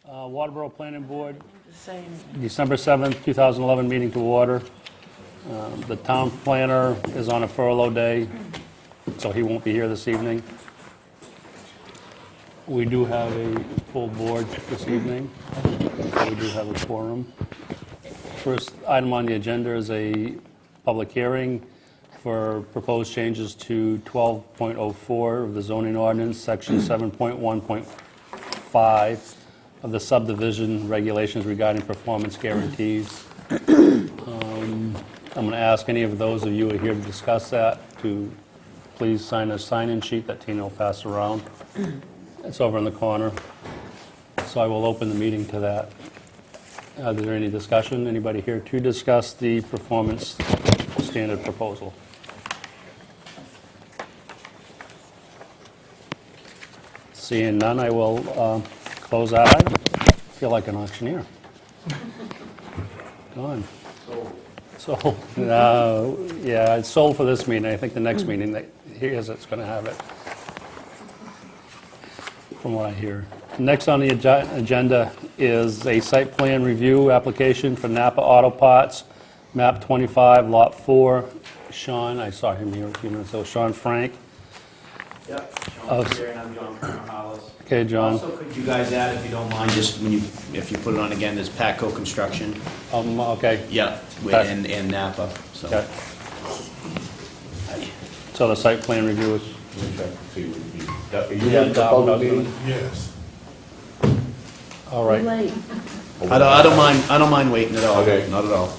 Waterboro Planning Board, Same. December 7th, 2011 meeting to order. The town planner is on a furlough day, so he won't be here this evening. We do have a full board this evening, so we do have a quorum. First item on the agenda is a public hearing for proposed changes to 12.04 of the Zoning Ordinance, Section 7.1.5 of the Subdivision regulations regarding performance guarantees. I'm going to ask any of those of you who are here to discuss that to please sign a sign-in sheet that Tina will pass around. It's over in the corner. So I will open the meeting to that. Is there any discussion? Anybody here to discuss the performance standard proposal? Seeing none, I will close that item. Feel like an auctioneer. Go on. Sold. Yeah, it's sold for this meeting. I think the next meeting that hears it's going to have it, from what I hear. Next on the agenda is a site plan review application for NAPA Auto Parts, map 25, lot 4. Shawn, I saw him here a few minutes ago. Shawn Frank. Yep, Shawn here, and I'm John from Hollis. Okay, John. Also, could you guys add, if you don't mind, just when if you put it on again, there's Patco Construction. Okay. Yeah, Pat- and Napa, so. Okay. So the site plan review is... Are you Yeah, in the Bob public knows. meeting? Yes. All right. Late. I don't mind waiting at all. Okay. Not at all.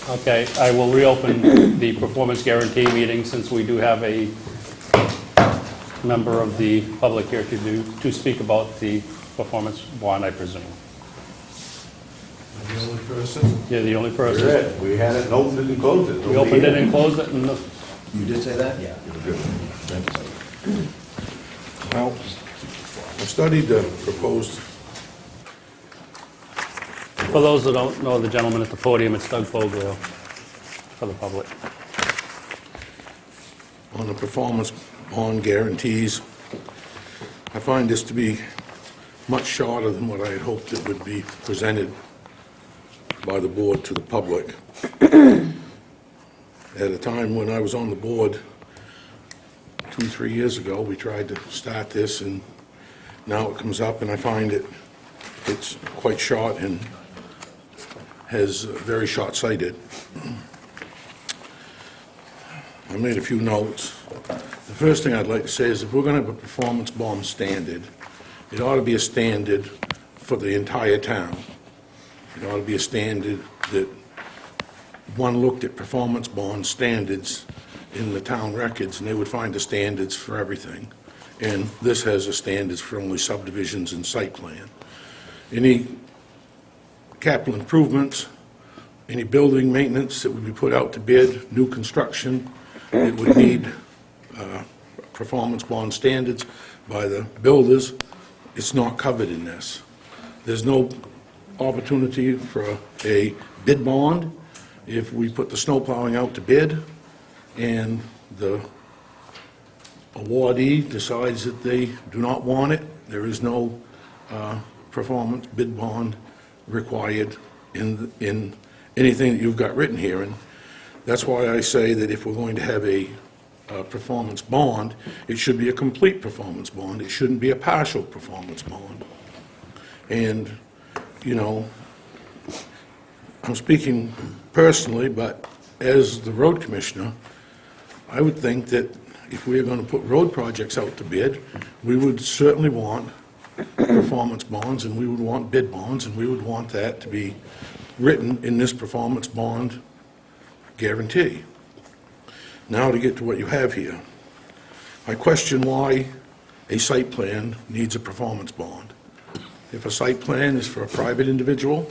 Okay, I will reopen the performance guarantee meeting since we do have a member of the public here to speak about the performance bond, I presume. I'm the only person. You're the only We're person. it. We had it, opened it and closed it. We opened it and closed it, and You did say that? Yeah. Good. Thank you. Well, I've studied the proposed, for those that don't know the gentleman at the podium, it's Doug Foglio, for the public. on the performance bond guarantees. I find this to be much shorter than what I had hoped it would be presented by the board to the public. At a time when I was on the board 2-3 years ago, we tried to start this, and now it comes up, and I find it's quite short and has very short-sighted. I made a few notes. The first thing I'd like to say is if we're going to have a performance bond standard, it ought to be a standard for the entire town. It ought to be a standard that one looked at performance bond standards in the town records, and they would find the standards for everything. And this has the standards for only subdivisions and site plan. Any capital improvements, any building maintenance that would be put out to bid, new construction, it would need performance bond standards by the builders. It's not covered in this. There's no opportunity for a bid bond if we put the snow plowing out to bid and the awardee decides that they do not want it. There is no performance bid bond required in anything that you've got written here. And that's why I say that if we're going to have a performance bond, it should be a complete performance bond. It shouldn't be a partial performance bond. And, you know, I'm speaking personally, but as the road commissioner, I would think that if we are going to put road projects out to bid, we would certainly want performance bonds, and we would want bid bonds, and we would want that to be written in this performance bond guarantee. Now to get to what you have here. I question why a site plan needs a performance bond. If a site plan is for a private individual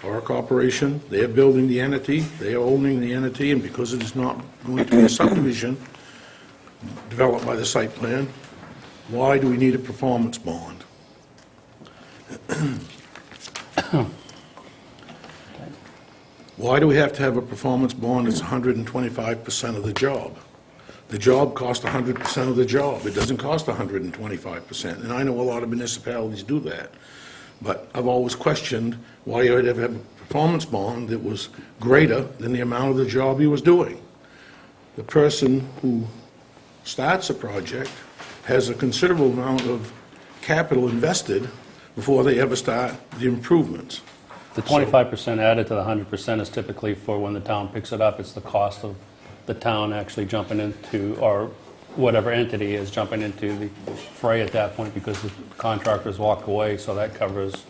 or a corporation, they are building the entity, they are owning the entity, and because it is not going to be a subdivision developed by the site plan, why do we need a performance bond? Why do we have to have a performance bond that's 125% of the job? The job costs 100% of the job. It doesn't cost 125%, and I know a lot of municipalities do that. But I've always questioned why you would ever have a performance bond that was greater than the amount of the job he was doing. The person who starts a project has a considerable amount of capital invested before they ever start the improvements. The 25% added to the 100% is typically for when the town picks it up. It's the cost of the town actually jumping into, or whatever entity is jumping into the fray at that point, because the contractors walk away, so that covers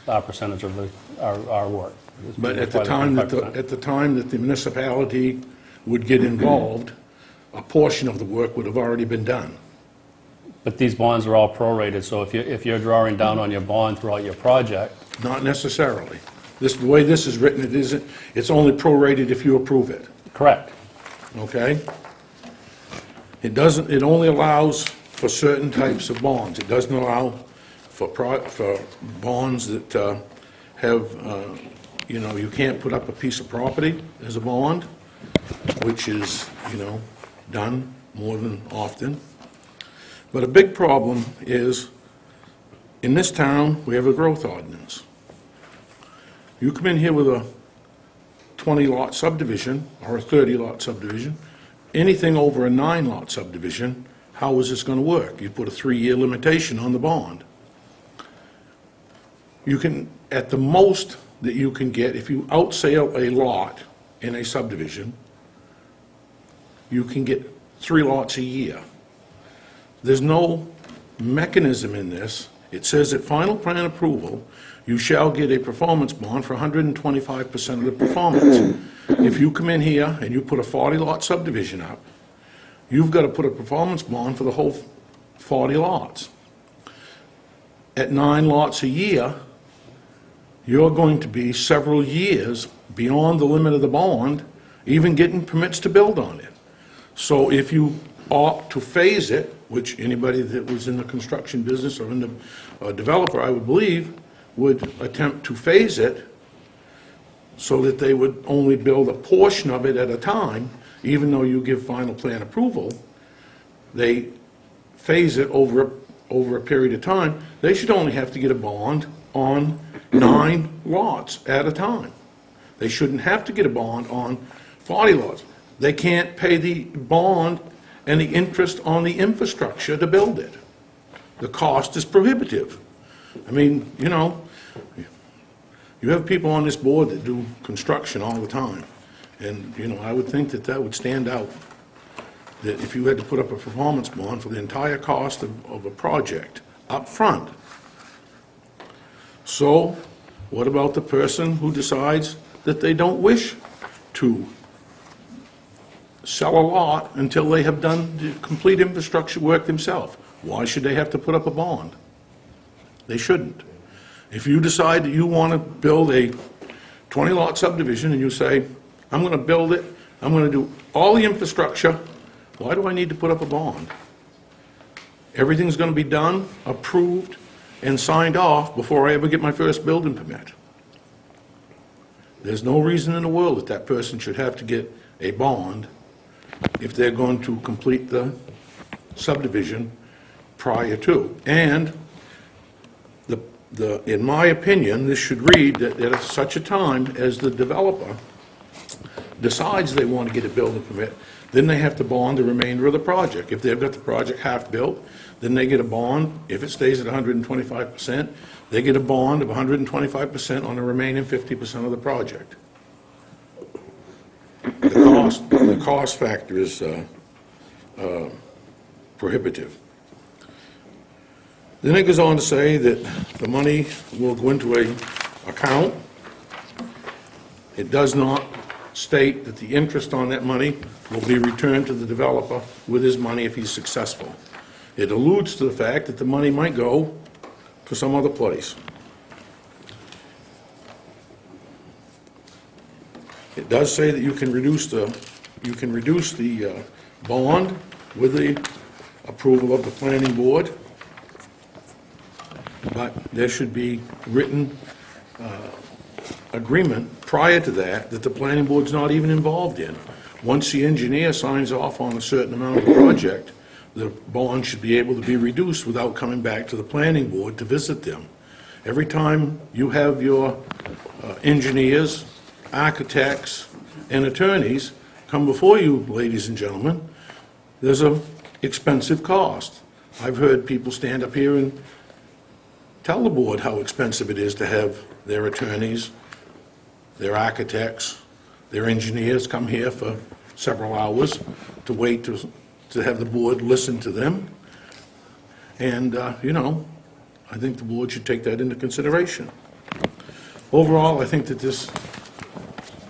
our percentage of our work. But at That's the why time that 25%. at the time that the municipality would get involved, a portion of the work would have already been done. But these bonds are all prorated, so if you're drawing down on your bond throughout your project, Not necessarily. The way this is written, it's only prorated if you approve it, correct. okay? It only allows for certain types of bonds. It doesn't allow for bonds that have, you can't put up a piece of property as a bond, which is, done more than often. But a big problem is, in this town, we have a growth ordinance. You come in here with a 20-lot subdivision or a 30-lot subdivision, anything over a 9-lot subdivision, how is this going to work? You put a 3-year limitation on the bond. You can, at the most that you can get, if you outsale a lot in a subdivision, you can get 3 lots a year. There's no mechanism in this. It says at final plan approval, you shall get a performance bond for 125% of the performance. If you come in here and you put a 40-lot subdivision up, you've got to put a performance bond for the whole 40 lots. At 9 lots a year, you're going to be several years beyond the limit of the bond, even getting permits to build on it. So if you opt to phase it, which anybody that was in the construction business or in the developer, I would believe, would attempt to phase it so that they would only build a portion of it at a time, even though you give final plan approval, they phase it over a period of time. They should only have to get a bond on 9 lots at a time. They shouldn't have to get a bond on 40 lots. They can't pay the bond and the interest on the infrastructure to build it. The cost is prohibitive. I mean, you have people on this board that do construction all the time, and, I would think that that would stand out, that if you had to put up a performance bond for the entire cost of a project up front. So, what about the person who decides that they don't wish to sell a lot until they have done the complete infrastructure work themselves? Why should they have to put up a bond? They shouldn't. If you decide that you want to build a 20-lot subdivision and you say, I'm going to build it, I'm going to do all the infrastructure, why do I need to put up a bond? Everything's going to be done, approved, and signed off before I ever get my first building permit. There's no reason in the world that that person should have to get a bond if they're going to complete the subdivision prior to. And in my opinion, this should read that at such a time as the developer decides they want to get a building permit, then they have to bond the remainder of the project. If they've got the project half-built, then they get a bond. If it stays at 125%, they get a bond of 125% on the remaining 50% of the project. The cost factor is prohibitive. Then it goes on to say that the money will go into an account. It does not state that the interest on that money will be returned to the developer with his money if he's successful. It alludes to the fact that the money might go to some other place. It does say that you can reduce the bond with the approval of the planning board, but there should be written agreement prior to that the planning board's not even involved in. Once the engineer signs off on a certain amount of the project, the bond should be able to be reduced without coming back to the planning board to visit them. Every time you have your engineers, architects, and attorneys come before you, ladies and gentlemen, there's a expensive cost. I've heard people stand up here and tell the board how expensive it is to have their attorneys, their architects, their engineers come here for several hours to wait to have the board listen to them. And, you know, I think the board should take that into consideration. Overall, I think that this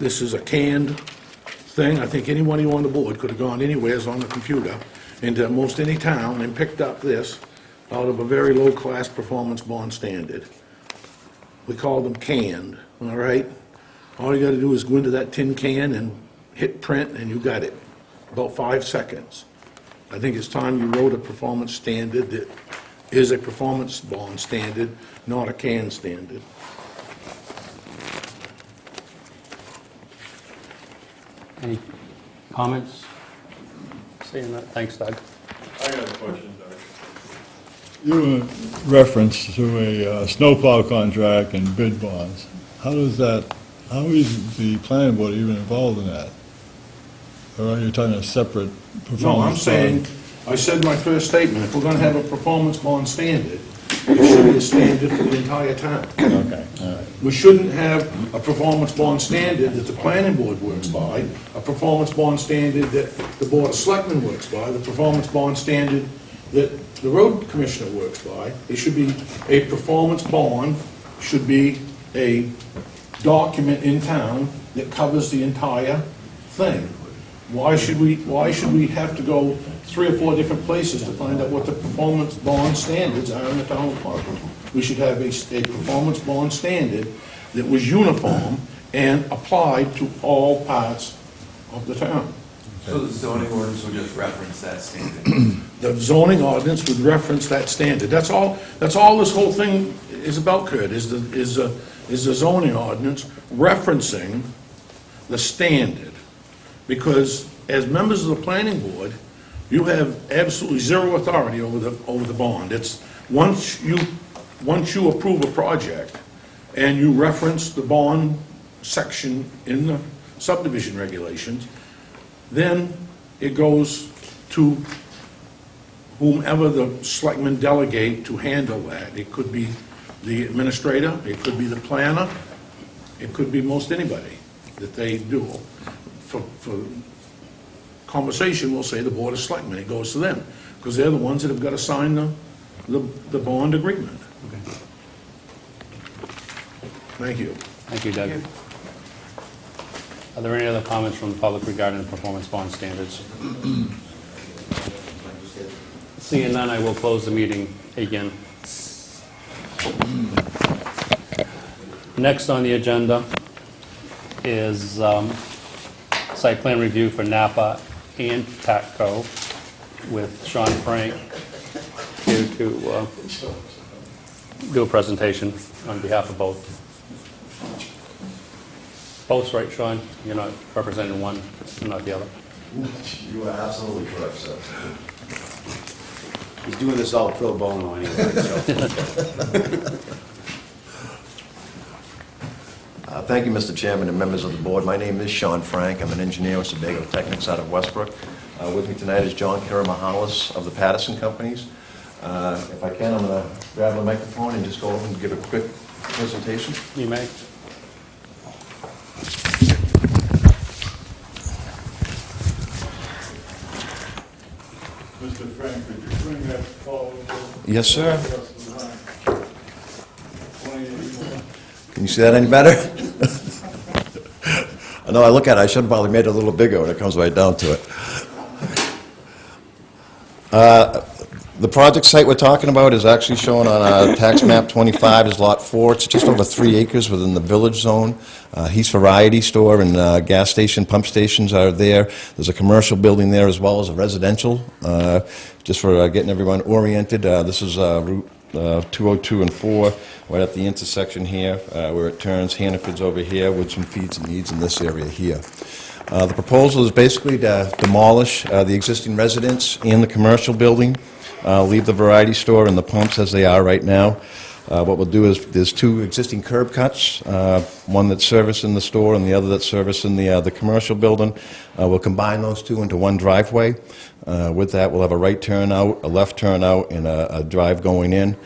is a canned thing. I think anybody on the board could have gone anywheres on the computer into most any town and picked up this out of a very low-class performance bond standard. We call them canned, all right? All you gotta do is go into that tin can and hit print, and you got it. About 5 seconds. I think it's time you wrote a performance standard that is a performance bond standard, not a can standard. Any comments? Seeing that, thanks, Doug. I got a question, Doug. You reference to a snowplow contract and bid bonds. How is the planning board even involved in that? Or are you talking a separate performance? No, I'm saying, I said in my first statement, if we're gonna have a performance bond standard, it should be a standard for the entire town. Okay, all right. We shouldn't have a performance bond standard that the planning board works by, a performance bond standard that the board of selectmen works by, the performance bond standard that the road commissioner works by. It should be, a performance bond should be a document in town that covers the entire thing. Why should we have to go 3 or 4 different places to find out what the performance bond standards are in the town of Parkland? We should have a performance bond standard that was uniform and applied to all parts of the town. So the zoning ordinance will just reference that standard? The zoning ordinance would reference that standard. That's all this whole thing is about, Kurt, is the zoning ordinance referencing the standard. Because as members of the planning board, you have absolutely zero authority over the bond. It's, once you approve a project and you reference the bond section in the subdivision regulations, then it goes to whomever the selectmen delegate to handle that. It could be the administrator, it could be the planner, it could be most anybody that they do. For conversation, we'll say the board of selectmen, it goes to them, because they're the ones that have got to sign the bond agreement. Thank you. Thank you, Doug. Are there any other comments from the public regarding the performance bond standards? Seeing none, I will close the meeting again. Next on the agenda is site plan review for NAPA and TACCO with Shawn Frank here to do a presentation on behalf of both. Both, right, Shawn? You're not representing one, not the other. You are absolutely correct, sir. He's doing this all pro bono anyway, so. Thank you, Mr. Chairman and members of the board. My name is Shawn Frank. I'm an engineer with Sebago Technics out of Westbrook. With me tonight is John Karamahalis of the Patterson Companies. If I can, I'm going to grab the microphone and just go over and give a quick presentation. You may. Mr. Frank, could you bring that forward? Yes, sir. Can you see that any better? I know I look at it, I should have probably made it a little bigger when it comes right down to it. The project site we're talking about is actually shown on tax map 25 is lot 4. It's just over 3 acres within the village zone. Heath's Variety Store and gas station, pump stations are there. There's a commercial building there as well as a residential, just for getting everyone oriented. This is Route 202 and 4, right at the intersection here, where it turns. Hannaford's over here with some feeds and needs in this area here. The proposal is basically to demolish the existing residence and the commercial building, leave the variety store and the pumps as they are right now. What we'll do is, there's two existing curb cuts, one that's servicing the store and the other that's servicing the commercial building. We'll combine those two into one driveway. With that, we'll have a right turn out, a left turn out, and a drive going in.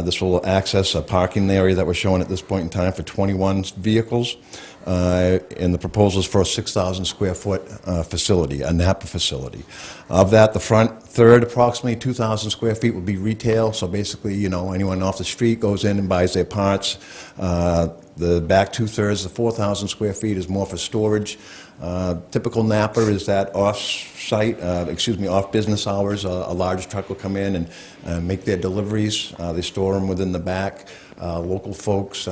This will access a parking area that we're showing at this point in time for 21 vehicles. And the proposal is for a 6,000 square foot facility, a NAPA facility. Of that, the front third, approximately 2,000 square feet, will be retail. So basically, you know, anyone off the street goes in and buys their parts. The back two-thirds, the 4,000 square feet, is more for storage. Typical NAPA is that off-site, off-business hours. A large truck will come in and make their deliveries. They store them within the back. Local folks,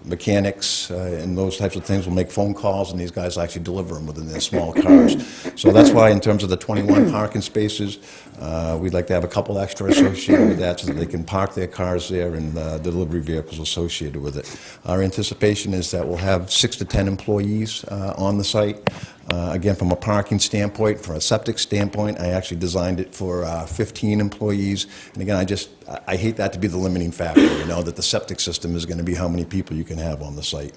mechanics and those types of things will make phone calls, and these guys actually deliver them within their small cars. So that's why, in terms of the 21 parking spaces, we'd like to have a couple extra associated with that so that they can park their cars there and delivery vehicles associated with it. Our anticipation is that we'll have 6 to 10 employees on the site. Again, from a parking standpoint, from a septic standpoint, I actually designed it for 15 employees. And again, I hate that to be the limiting factor, you know, that the septic system is going to be how many people you can have on the site.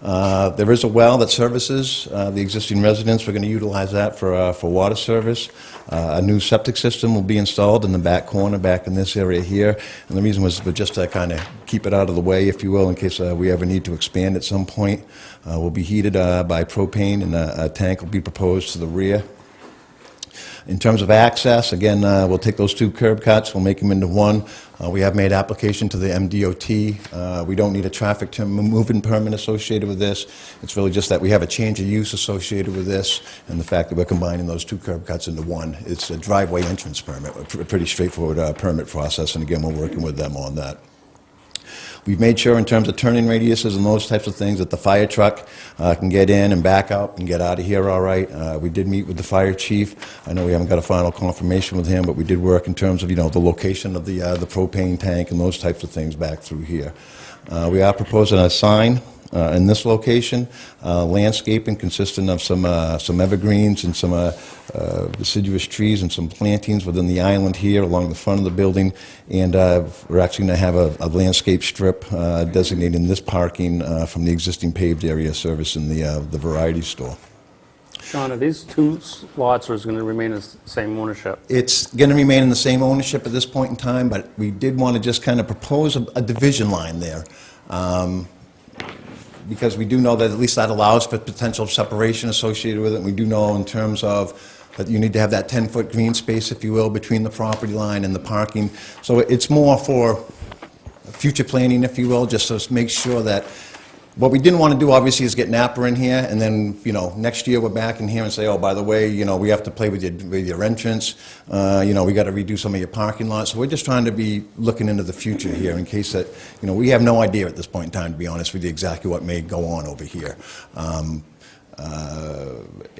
There is a well that services the existing residents. We're going to utilize that for water service. A new septic system will be installed in the back corner, back in this area here. And the reason was just to kind of keep it out of the way, if you will, in case we ever need to expand at some point. Will be heated by propane, and a tank will be proposed to the rear. In terms of access, again, we'll take those two curb cuts, we'll make them into one. We have made application to the MDOT. We don't need a traffic moving permit associated with this. It's really just that we have a change of use associated with this, and the fact that we're combining those two curb cuts into one. It's a driveway entrance permit, a pretty straightforward permit process, and again, we're working with them on that. We've made sure, in terms of turning radiuses and those types of things, that the fire truck can get in and back up and get out of here all right. We did meet with the fire chief. I know we haven't got a final confirmation with him, but we did work in terms of, you know, the location of the propane tank and those types of things back through here. We are proposing a sign in this location, landscaping consisting of some evergreens and some deciduous trees and some plantings within the island here along the front of the building, and we're actually going to have a landscape strip designating this parking from the existing paved area servicing the variety store. Shawn, are these two lots, or is it going to remain as the same ownership? It's going to remain in the same ownership at this point in time, but we did want to just kind of propose a division line there. Because we do know that at least that allows for potential separation associated with it. We do know, in terms of that, you need to have that 10-foot green space, if you will, between the property line and the parking. So it's more for future planning, if you will, just to make sure that what we didn't want to do, obviously, is get NAPA in here, and then, you know, next year we're back in here and say, oh, by the way, you know, we have to play with your entrance, you know, we got to redo some of your parking lots. So we're just trying to be looking into the future here, in case that, you know, we have no idea at this point in time, to be honest with you, exactly what may go on over here.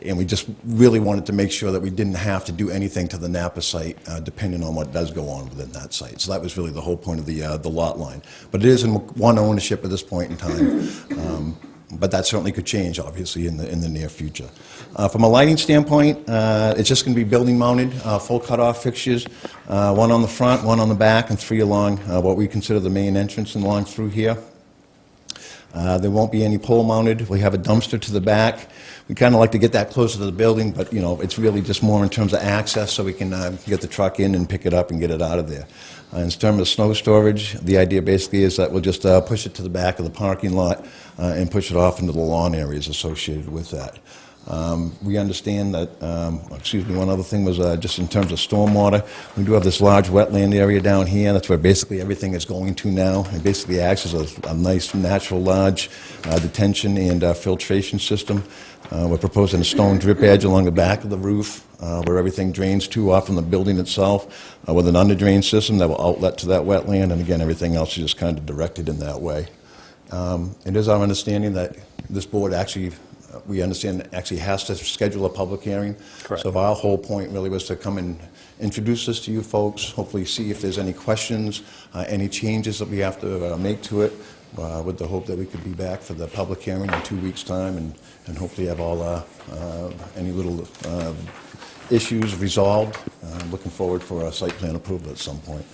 And we just really wanted to make sure that we didn't have to do anything to the NAPA site, depending on what does go on within that site. So that was really the whole point of the lot line. But it is in one ownership at this point in time. But that certainly could change, obviously, in the near future. From a lighting standpoint, it's just going to be building mounted, full cutoff fixtures, one on the front, one on the back, and 3 along what we consider the main entrance and along through here. There won't be any pole mounted. We have a dumpster to the back. We kind of like to get that closer to the building, but, you know, it's really just more in terms of access, so we can get the truck in and pick it up and get it out of there. In terms of snow storage, the idea basically is that we'll just push it to the back of the parking lot and push it off into the lawn areas associated with that. We understand that, one other thing was just in terms of stormwater, we do have this large wetland area down here. That's where basically everything is going to now. It basically acts as a nice, natural, large detention and filtration system. We're proposing a stone drip edge along the back of the roof where everything drains to off from the building itself with an under-drain system that will outlet to that wetland, and again, everything else is just kind of directed in that way. It is our understanding that this board actually, we understand, actually has to schedule a public hearing. Correct. So our whole point really was to come and introduce this to you folks, hopefully see if there's any questions, any changes that we have to make to it, with the hope that we could be back for the public hearing in 2 weeks' time, and hopefully have all any little issues resolved. Looking forward for a site plan approval at some point.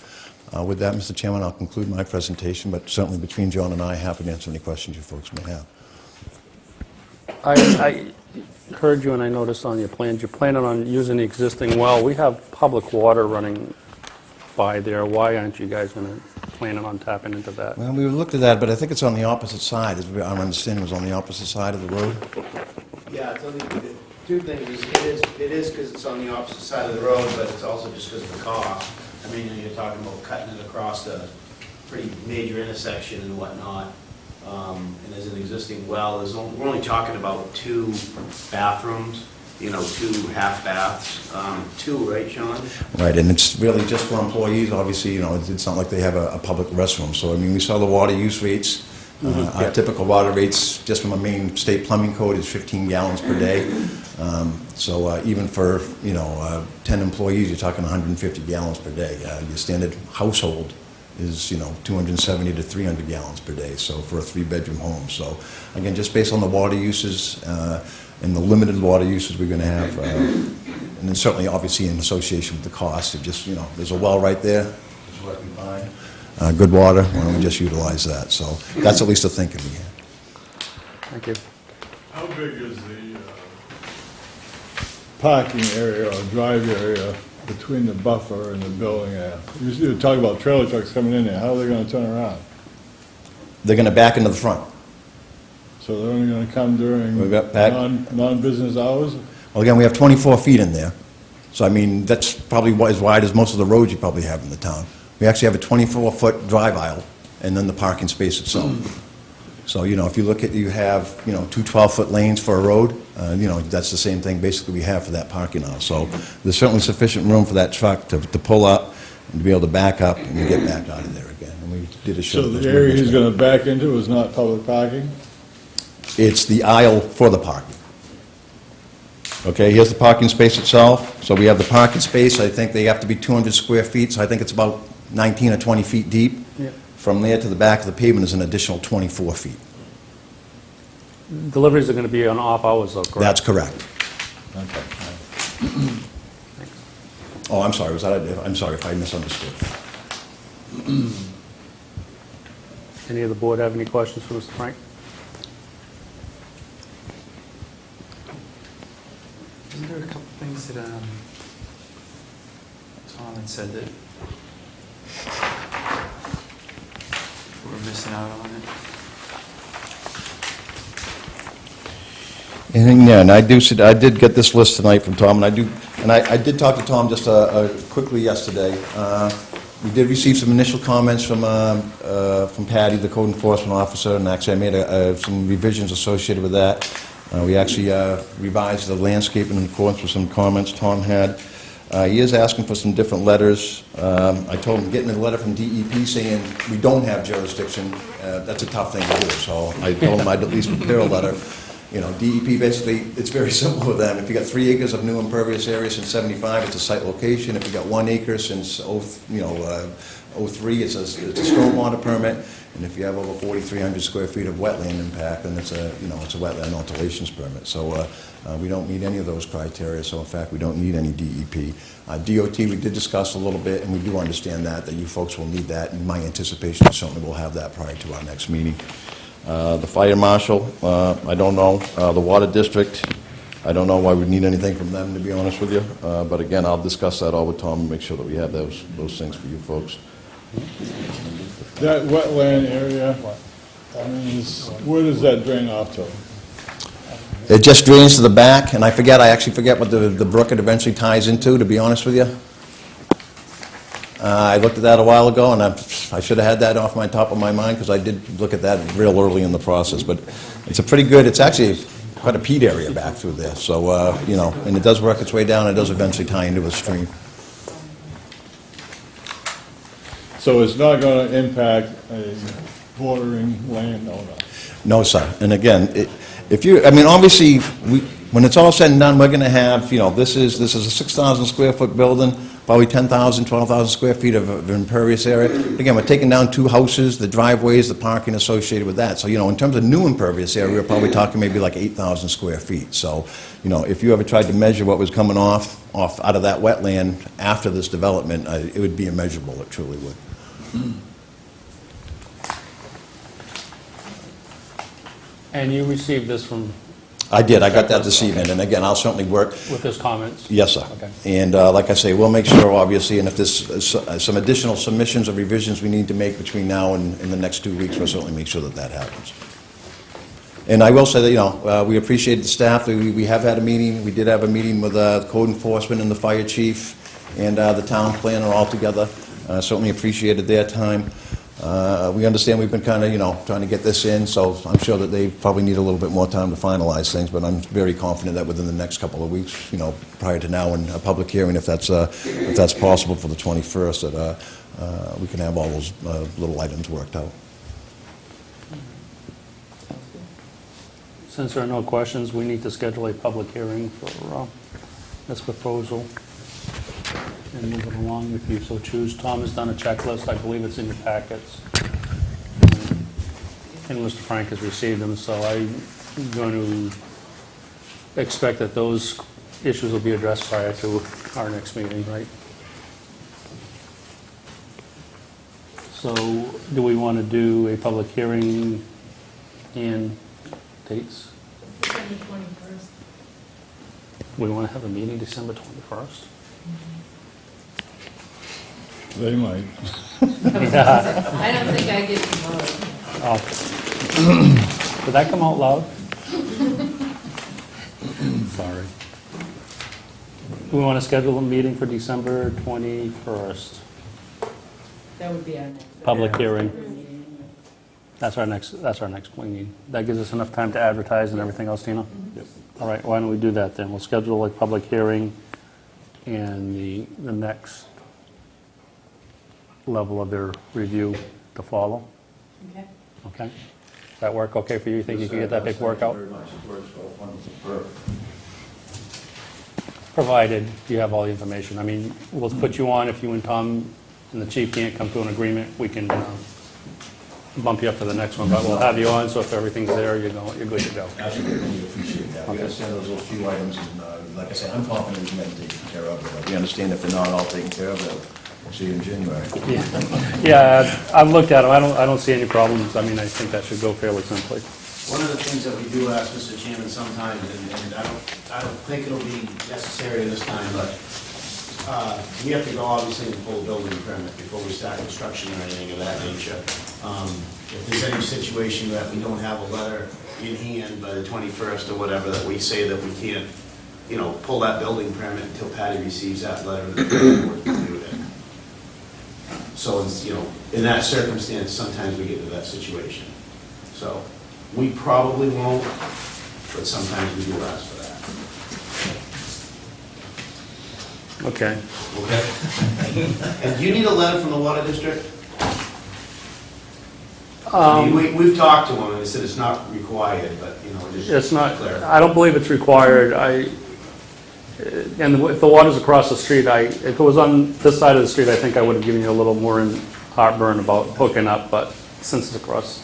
With that, Mr. Chairman, I'll conclude my presentation, but certainly between John and I, happy to answer any questions you folks may have. I heard you and I noticed on your plans, you're planning on using the existing well. We have public water running by there. Why aren't you guys planning on tapping into that? Well, we looked at that, but I think it's on the opposite side. As our understanding was on the opposite side of the road. Yeah, it's only, the two things is, it is because it's on the opposite side of the road, but it's also just because of the cost. I mean, you're talking about cutting it across a pretty major intersection and whatnot. And there's an existing well, we're only talking about 2 bathrooms, 2 half baths, 2, right, Shawn? Right, and it's really just for employees, obviously, it's not like they have a public restroom. So, I mean, we saw the water use rates. Our typical water rates, just from a main state plumbing code, is 15 gallons per day. So even for, 10 employees, you're talking 150 gallons per day. Your standard household is, 270 to 300 gallons per day, so for a 3-bedroom home. So, again, just based on the water uses and the limited water uses we're going to have, and then certainly, obviously, in association with the cost, it just, there's a well right there, it's working fine, good water, why don't we just utilize that? So that's at least a thinking we have. Thank you. How big is the parking area or drive area between the buffer and the building there? You talk about trailer trucks coming in there, how are they gonna turn around? They're going to back into the front. So they're only gonna come during We've got back- non-business hours? Well, again, we have 24 feet in there, so I mean, that's probably as wide as most of the roads you probably have in the town. We actually have a 24-foot drive aisle, and then the parking space itself. So, if you look at, you have, 2 12-foot lanes for a road, that's the same thing basically we have for that parking aisle. So there's certainly sufficient room for that truck to pull up and to be able to back up and to get back out of there again. And we did a show. So the area he's gonna back into is not public parking? It's the aisle for the parking. Okay, here's the parking space itself. So we have the parking space, I think they have to be 200 square feet, so I think it's about 19 or 20 feet deep. Yeah. From there to the back of the pavement is an additional 24 feet. Deliveries are going to be on off hours, though, correct? That's correct. Okay. Oh, I'm sorry, I'm sorry if I misunderstood. Any of the board have any questions for Mr. Frank? Isn't there a couple things that Tom had said that we're missing out on it? And I did get this list tonight from Tom, and I did talk to Tom just quickly yesterday. We did receive some initial comments from Patty, the code enforcement officer, and actually I made some revisions associated with that. We actually revised the landscaping in accordance with some comments Tom had. He is asking for some different letters. I told him, getting a letter from DEP saying we don't have jurisdiction, that's a tough thing to do. So I told him I'd at least prepare a letter. DEP basically, it's very simple with them. If you got 3 acres of new impervious area since '75, it's a site location. If you got 1 acre since '03, it's a stormwater permit. And if you have over 4,300 square feet of wetland impact, then it's a wetland alterations permit. So we don't meet any of those criteria. So in fact, we don't need any DEP. DOT, we did discuss a little bit, and we do understand that you folks will need that. And my anticipation is certainly we'll have that prior to our next meeting. The fire marshal, I don't know. The water district, I don't know why we need anything from them, to be honest with you. But again, I'll discuss that all with Tom and make sure that we have those things for you folks. That wetland area, I mean, where does that drain off to? It just drains to the back, and I actually forget what the brook it eventually ties into, to be honest with you. I looked at that a while ago, and I should have had that off my top of my mind, because I did look at that real early in the process. But it's it's actually quite a peat area back through there. So, and it does work its way down, it does eventually tie into a stream. So it's not gonna impact a bordering landowner? No, sir. And again, obviously, when it's all said and done, we're going to have, this is a 6,000 square foot building, probably 10,000, 12,000 square feet of impervious area. Again, we're taking down 2 houses, the driveways, the parking associated with that. So, in terms of new impervious area, we're probably talking maybe like 8,000 square feet. So, if you ever tried to measure what was coming off out of that wetland after this development, it would be immeasurable, it truly would. And you received this from, I did, I got that this evening, and again, I'll certainly work. with his comments? Yes, sir. Okay. And like I say, we'll make sure, obviously, and if there's some additional submissions or revisions we need to make between now and in the next 2 weeks, we'll certainly make sure that that happens. And I will say that, you know, we appreciate the staff. We have had a meeting, we did have a meeting with code enforcement and the fire chief and the town planner all together. Certainly appreciated their time. We understand we've been kind of, you know, trying to get this in, so I'm sure that they probably need a little bit more time to finalize things, but I'm very confident that within the next couple of weeks, you know, prior to now and a public hearing, if that's possible for the 21st, that we can have all those little items worked out. Since there are no questions, we need to schedule a public hearing for this proposal and move it along if you so choose. Tom has done a checklist, I believe it's in your packets. And Mr. Frank has received them, so I'm going to expect that those issues will be addressed prior to our next meeting, right? So do we want to do a public hearing and dates? December 21st. We want to have a meeting December 21st? They might. I don't think I get to vote. Oh. Did that come out loud? Sorry. We want to schedule a meeting for December 21st. That would be our next. Public hearing. meeting. That's our next meeting. That gives us enough time to advertise and everything else, Tina? Yep. All right, why don't we do that then? We'll schedule a public hearing and the next level of their review to follow. Okay. Okay? Does that work okay for you? You think you can get that paperwork out? Very much, it works well, wonderful, perfect. Provided you have all the information. I mean, we'll put you on if you and Tom and the chief can't come to an agreement, we can bump you up to the next one, but we'll have you on, so if everything's there, you're good to go. Absolutely, we appreciate that. We Okay. understand those little few items, and like I said, I'm confident we can get them taken care of. But we understand if they're not all taken care of, we'll see you in January. Yeah, I've looked at them, I don't see any problems. I mean, I think that should go fairly simply. One of the things that we do ask, Mr. Chairman, sometimes, and I don't think it'll be necessary this time, but we have to go obviously and pull a building permit before we start construction or anything of that nature. If there's any situation that we don't have a letter in hand by the 21st or whatever, that we say that we can't, you know, pull that building permit until Patty receives that letter, the board can do that. So, it's, you know, in that circumstance, sometimes we get to that situation. So, we probably won't, but sometimes we do ask for that. Okay. Okay. And do you need a letter from the water district? I mean, we've talked to them, and they said it's not required, but, you know, just It's not, clarify. I don't believe it's required. And if the water's across the street, if it was on this side of the street, I think I would have given you a little more heartburn about hooking up, but since it's across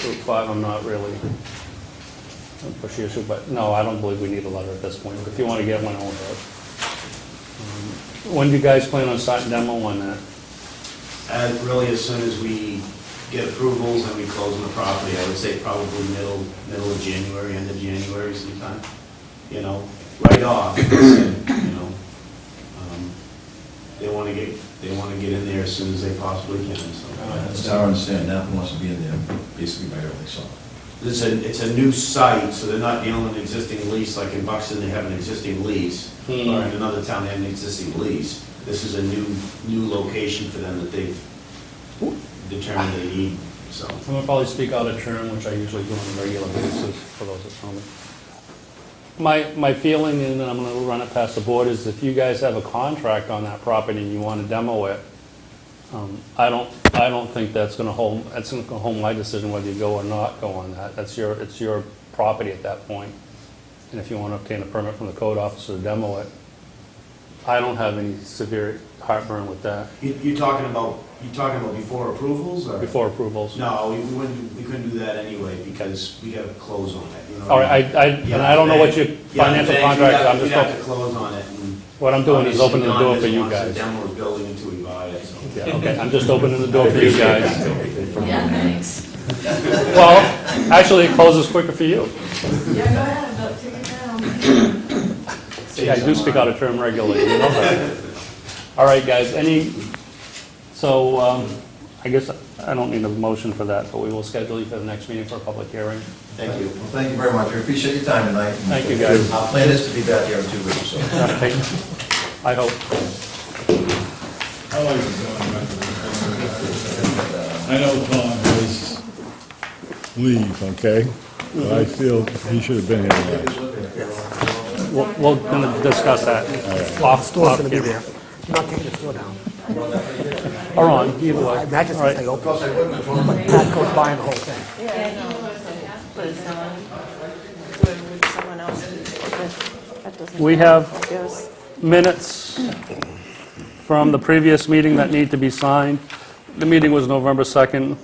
Route 5, I'm not really a pushy issue, but no, I don't believe we need a letter at this point. If you want to get one, I'll do it. When do you guys plan on starting demo on that? And really, as soon as we get approvals and we close on the property, I would say probably middle of January, end of January sometime. You know, right off, you know, they want to get in there as soon as they possibly can, so. That's our understanding, NAPA wants to be in there basically by early summer. It's a new site, so they're not dealing with an existing lease, like in Buxton, they have an existing lease, or in another town, they have an existing lease. This is a new location for them that they've determined they need, so. I'm going to probably speak out of turn, which I usually do on a regular basis for those that know me. My feeling, and I'm going to run it past the board, is if you guys have a contract on that property and you want to demo it, I don't think that's going to hold my decision whether you go or not go on that. It's your property at that point. And if you want to obtain a permit from the code officer to demo it, I don't have any severe heartburn with that. You're talking about before approvals, or? Before approvals. No, we couldn't do that anyway, because we gotta close on it, you know? All right, and I don't know what your financial contract is, I'm We'd just, have to close on it, What I'm doing is opening the door for you Obviously, guys. Don just wants to demo his building until we buy it, so. Yeah, okay, I'm just opening the door for you guys. Yeah, thanks. Well, actually, it closes quicker for you. Yeah, go ahead, but take it down. Yeah, I do speak out of term regularly, you know that. All right, guys, so I guess I don't need a motion for that, but we will schedule you for the next meeting for a public hearing. Thank you. Well, thank you very much. We appreciate your time tonight. Thank you, guys. Our plan is to be back here in 2 weeks, so. I hope. I like the zoning method. I know Tom has leave, okay? But I feel he should have been here last. We're going to discuss that off. Store's gonna be there. I'm not taking the store down. Or on, either I way. imagine All right. they open. But Pat goes buying the whole thing. But with someone else, that doesn't. We have I guess. minutes from the previous meeting that need to be signed. The meeting was November 2nd.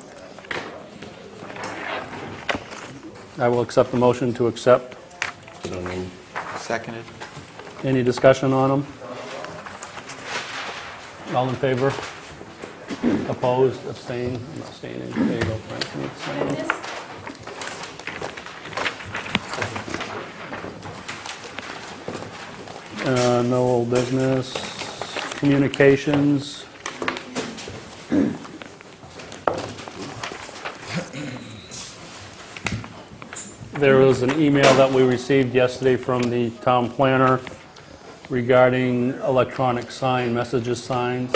I will accept the motion to accept. Seconded. Any discussion on them? All in favor? Opposed? Abstained? I'm abstaining. There you go, Frank. You need to sign. No old business. Communications. There was an email that we received yesterday from the town planner regarding electronic sign, messages signs.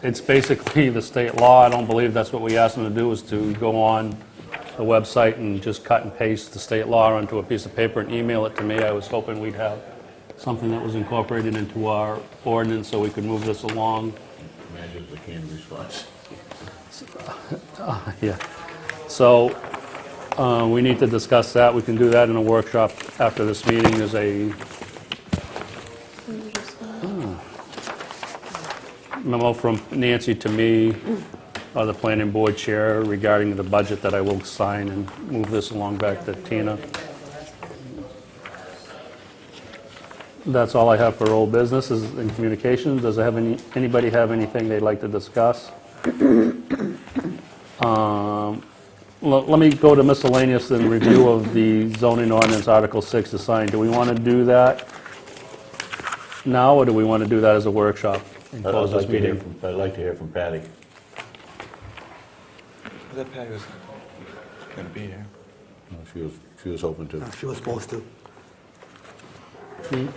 It's basically the state law. I don't believe that's what we asked them to do, is to go on the website and just cut and paste the state law onto a piece of paper and email it to me. I was hoping we'd have something that was incorporated into our ordinance so we could move this along. Imagine the canned response. Yeah. So we need to discuss that. We can do that in a workshop after this meeting. There's a memo from Nancy to me, the planning board chair, regarding the budget that I will sign and move this along back to Tina. That's all I have for old business is in communications. Does anybody have anything they'd like to discuss? Let me go to miscellaneous and review of the zoning ordinance Article 6 to sign. Do we want to do that now, or do we want to do that as a workshop and close this meeting? I'd like to hear from Patty. That Patty was going to be here. She was hoping to. She was supposed to.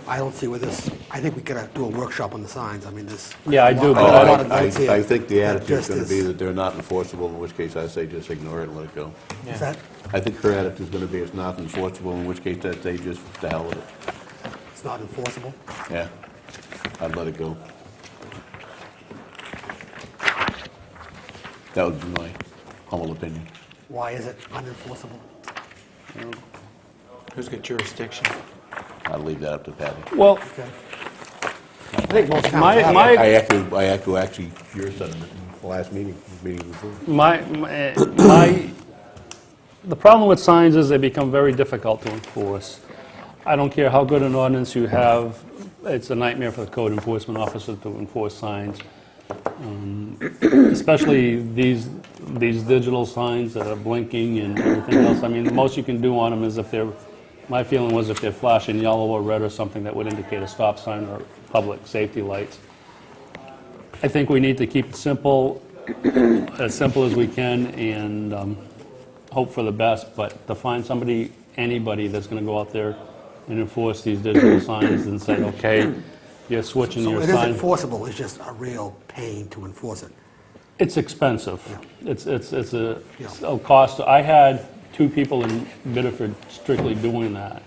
I don't see where this, I think we gotta do a workshop on the signs. I mean, this. Yeah, I do, but A I lot don't- of notes here. I think the attitude's Just going to be as- that they're not enforceable, in which case I say just ignore it and let it go. Is that, I think her attitude's going to be it's not enforceable, in which case I'd say just to hell with it. it's not enforceable? Yeah, I'd let it go. That would be my humble opinion. Why is it unenforceable? Who's got jurisdiction? I'd leave that up to Patty. Well, Okay. I think most towns My- have my- it. I echo actually your sentiment in the last meeting before. the problem with signs is they become very difficult to enforce. I don't care how good an ordinance you have, it's a nightmare for the code enforcement officer to enforce signs. Especially these digital signs that are blinking and everything else. I mean, the most you can do on them is if they're, my feeling was if they're flashing yellow or red or something that would indicate a stop sign or public safety lights. I think we need to keep it simple, as simple as we can, and hope for the best, but to find anybody that's going to go out there and enforce these digital signs and say, okay, you're switching So your it is sign. enforceable, it's just a real pain to enforce it. It's expensive. It's a cost. I had 2 people in Biddeford strictly doing that.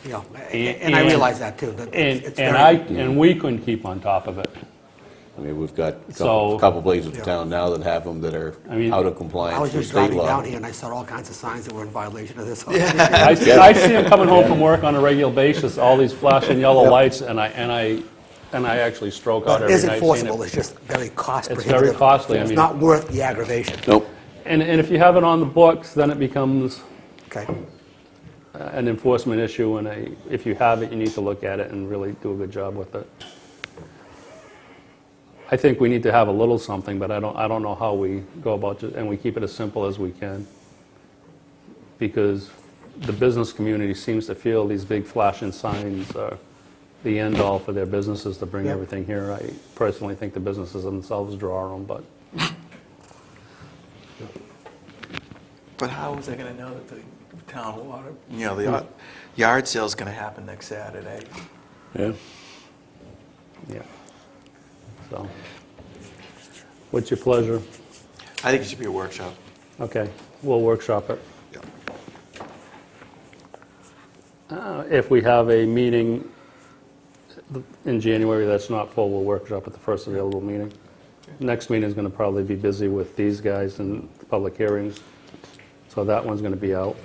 Yeah, and I realize that too. that it's And we couldn't keep on top of it. I mean, we've got So- a couple places in Yeah. town now that have them that are I mean- out of I compliance was with just state driving law. down here and I saw all kinds of signs that were in violation of this. I see them coming home from work on a regular basis, all these flashing yellow lights, and I actually stroke out It every is night seeing enforceable, it. it's just very cost It's prohibitive. very costly, I It's mean- not worth the aggravation. Nope. And if you have it on the books, then it becomes, Okay, an enforcement issue, and if you have it, you need to look at it and really do a good job with it. I think we need to have a little something, but I don't know how we go about it, and we keep it as simple as we can. Because the business community seems to feel these big flashing signs are the end-all for their businesses to bring Yep. everything here. I personally think the businesses themselves draw them, but But how is they gonna know that the town water, the yard sale's gonna happen next Saturday? yeah. Yeah. So, what's your pleasure? I think it should be a workshop. Okay, we'll workshop it. If we have a meeting in January that's not full, we'll workshop at the first available meeting. Next meeting is going to probably be busy with these guys and the public hearings, so that one's going to be out.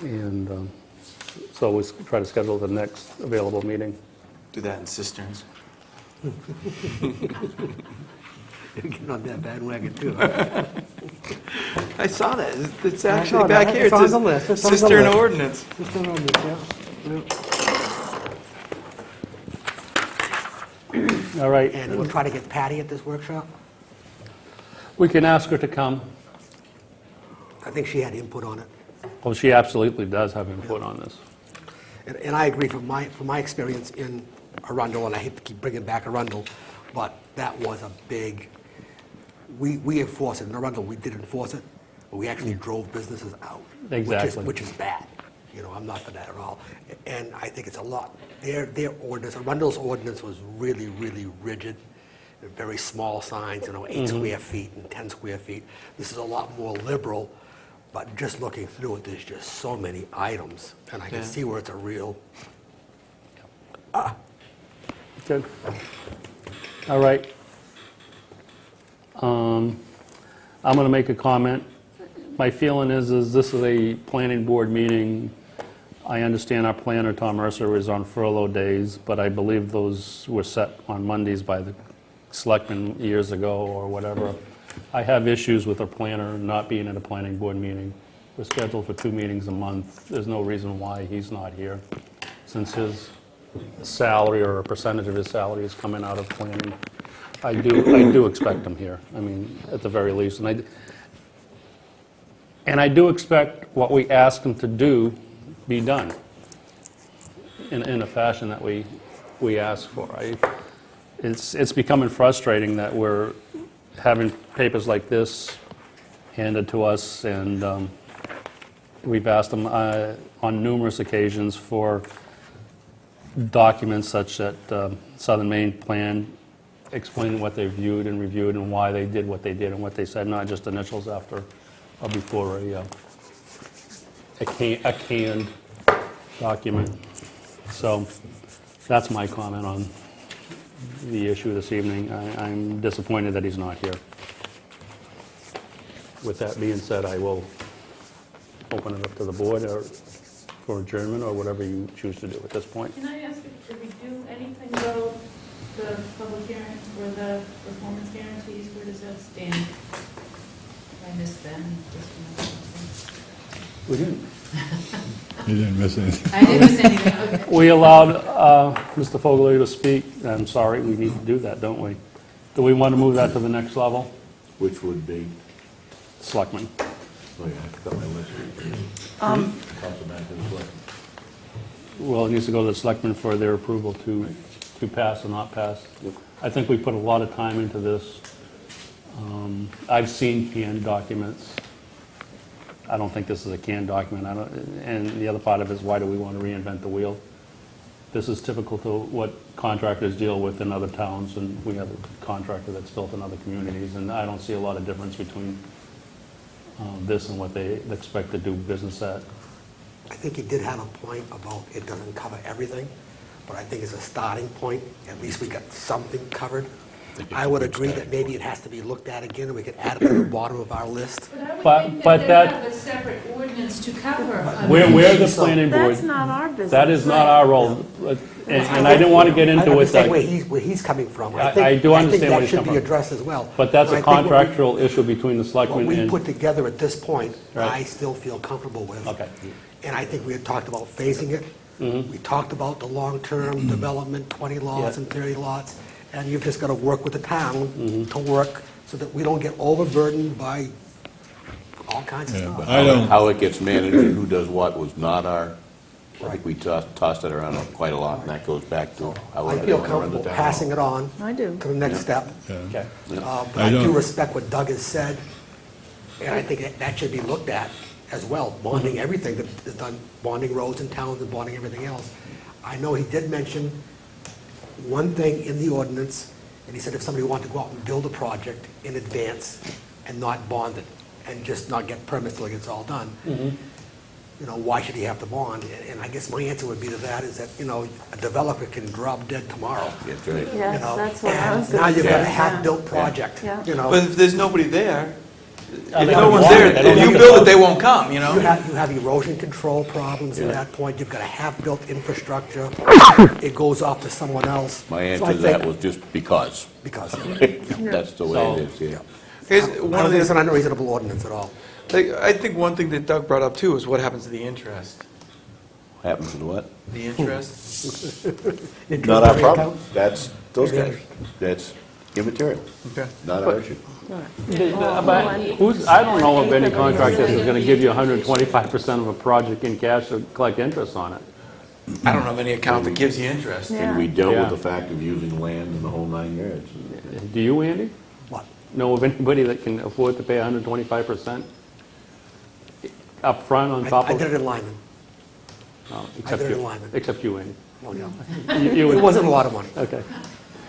And so we'll try to schedule the next available meeting. Do that in cisterns. Getting on that bandwagon too. I saw that. It's I actually saw back that. here. It's It on says the list. It's on the cistern list. ordinance. Just on this, yeah. All right, And we'll try to get Patty at this workshop. we can ask her to come. I think she had input on it. Oh, she absolutely does have input on this. And I agree from my experience in Arundel, and I hate to keep bringing back Arundel, but that was a big, we enforce it. In Arundel, we did enforce it, but we actually drove businesses out. Exactly. Which is bad. I'm not for that at all. And I think it's a lot, their ordinance, Arundel's ordinance was really, really rigid. Very small signs, 8 square feet and 10 square feet. This is a lot more liberal, but just looking through it, there's just so many items. And I can Yeah. see where it's a real, Good. All right. I'm going to make a comment. My feeling is this is a planning board meeting. I understand our planner, Tom Mercer, is on furlough days, but I believe those were set on Mondays by the selectmen years ago or whatever. I have issues with a planner not being at a planning board meeting. We're scheduled for 2 meetings a month. There's no reason why he's not here, since his salary or a percentage of his salary is coming out of planning. I do expect him here, at the very least. And I do expect what we ask him to do be done in a fashion that we ask for. It's becoming frustrating that we're having papers like this handed to us, and we've asked them on numerous occasions for documents such that Southern Maine Plan explaining what they viewed and reviewed and why they did what they did and what they said, not just initials after or before a canned document. So that's my comment on the issue this evening. I'm disappointed that he's not here. With that being said, I will open it up to the board for adjournment or whatever you choose to do at this point. Can I ask if we do anything about the public hearing for the performance guarantees, where does that stand? I missed that. We didn't. You didn't miss anything. I didn't miss anything, okay. We allowed Mr. Fogarty to speak. I'm sorry, we need to do that, don't we? Do we want to move that to the next level? Which would be, Selectmen. oh yeah, I've got my list. Council back to the select. Well, it needs to go to the selectmen for their approval to pass or not pass. I think we put a lot of time into this. I've seen canned documents. I don't think this is a canned document. And the other part of it is, why do we want to reinvent the wheel? This is typical to what contractors deal with in other towns, and we have a contractor that's built in other communities, and I don't see a lot of difference between this and what they expect to do business at. I think he did have a point about it doesn't cover everything, but I think it's a starting point. At least we got something covered. I would agree that maybe it has to be looked at again, and we could add it to the bottom of our list. But I would But- think but that that- they have a separate ordinance to cover. We're the planning board. That's not our business. That is not our role. And I didn't want to get into I it, understand Doug, where he's coming from. I do understand where he's I think that should coming be from. addressed as well. but that's And a I think what we- contractual issue between the What selectmen we and... put together at this point, Right. I still feel comfortable with. Okay. And I think we had talked about phasing it. We talked about the long-term development, 20 lots Yeah. and 30 lots, and you've just got to work with the town to work so that we don't get overburdened by all kinds of Yeah, stuff. I don't, How it gets managed and who does what was not our, I Right. think we tossed it around quite a lot, and that goes back to how I we feel want to run the comfortable town. passing it on I do. to the next step. Okay. But I I do don't- respect what Doug has said, and I think that should be looked at as well, bonding everything that is done, bonding roads and towns and bonding everything else. I know he did mention one thing in the ordinance, and he said if somebody wanted to go out and build a project in advance and not bond it, and just not get permits till it gets all done, you know, why should he have to bond? And I guess my answer would be to that is that, you know, a developer can drop dead tomorrow. That's right. You Yes, know, that's what I and was now going to you've say. got a half-built project, Yeah. you know. But if there's nobody there, they if don't no one's want there, it. They don't if you need build it. it, they won't come, you know? You have erosion control problems at that point, you've got a half-built infrastructure, it goes off to someone else. My So answer I to that think- was just because. Because, That's the way it is, yeah. Here's I one don't of think the, it's an unreasonable ordinance at all. I think one thing that Doug brought up too is what happens to the interest. Happens to what? The interest, Not our Interest-bearing problem. account? That's those guys. That's immaterial, okay. not our issue. But who's, I don't know of any contractor that's going to give you 125% of a project in cash or collect interest on it. I don't know of any account that gives you interest. And we Yeah. dealt Yeah. with the fact of using land in the whole 9 yards. Do you, Andy, What? know of anybody that can afford to pay 125% up front on top I of? did it in Lyman. No, except did it in you. Lyman. Except you, Andy. Oh, yeah. You It would- wasn't a lot of money. Okay.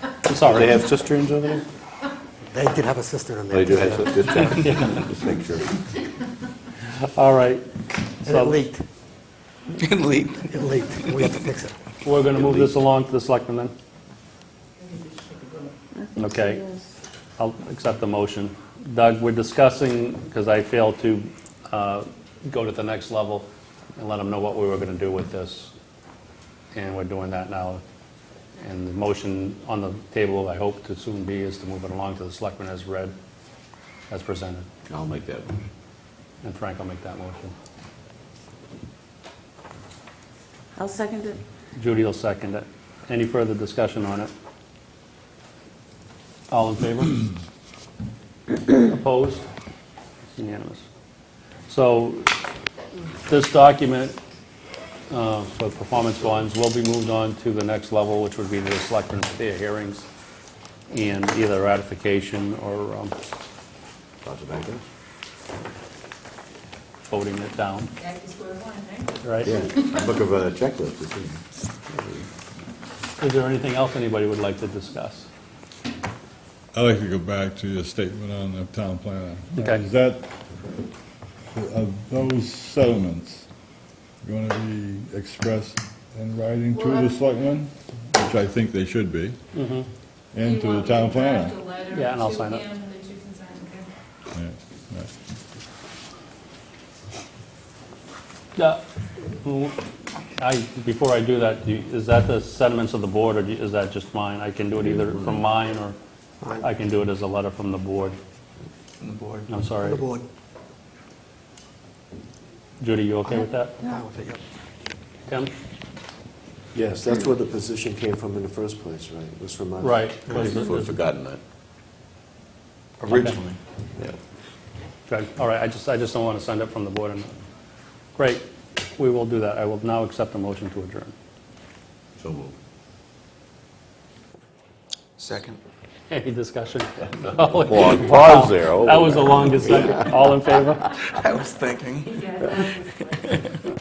I'm They sorry. have cisterns over there? They did have a cistern in there. They do have, just check, just make sure. All right. And it So leaked. It leaked. It leaked. We had to fix it. we're going to move this along to the selectmen then? I think Okay. it is. I'll accept the motion. Doug, we're discussing, because I failed to go to the next level and let them know what we were going to do with this. And we're doing that now. And the motion on the table, I hope to soon be, is to move it along to the selectmen as read, as presented. I'll make that one. And Frank will make that motion. I'll second it. Judy will second it. Any further discussion on it? All in favor? Opposed? It's unanimous. So this document for performance bonds will be moved on to the next level, which would be the selectmen for their hearings and either ratification or Toss it back there. voting it down, Back to square one, right? right? Yeah, I'm looking for the checklist. to see. Is there anything else anybody would like to discuss? I'd like to go back to your statement on the town planner. Okay. Is that, are those settlements going to be expressed in writing to the selectmen, which I think they should be, and to the town planner? Yeah, and I'll sign it. And that you can sign, okay? Yeah, yeah. Before I do that, is that the sentiments of the board, or is that just mine? I can do it either from mine, or I can do it as a letter from the board. On the board. I'm sorry. The board. Judy, you okay with that? Fine with it, yep. Tim? Yes, that's where the position came from in the first place, right? It was from us. Right. We've forgotten that. Originally. Yeah. Good. All right, I just don't want to send it from the board. Great, we will do that. I will now accept a motion to adjourn. So moved. Second. Any discussion? Long pause there. Oh, That was the longest second. All in favor? I was thinking. Yeah.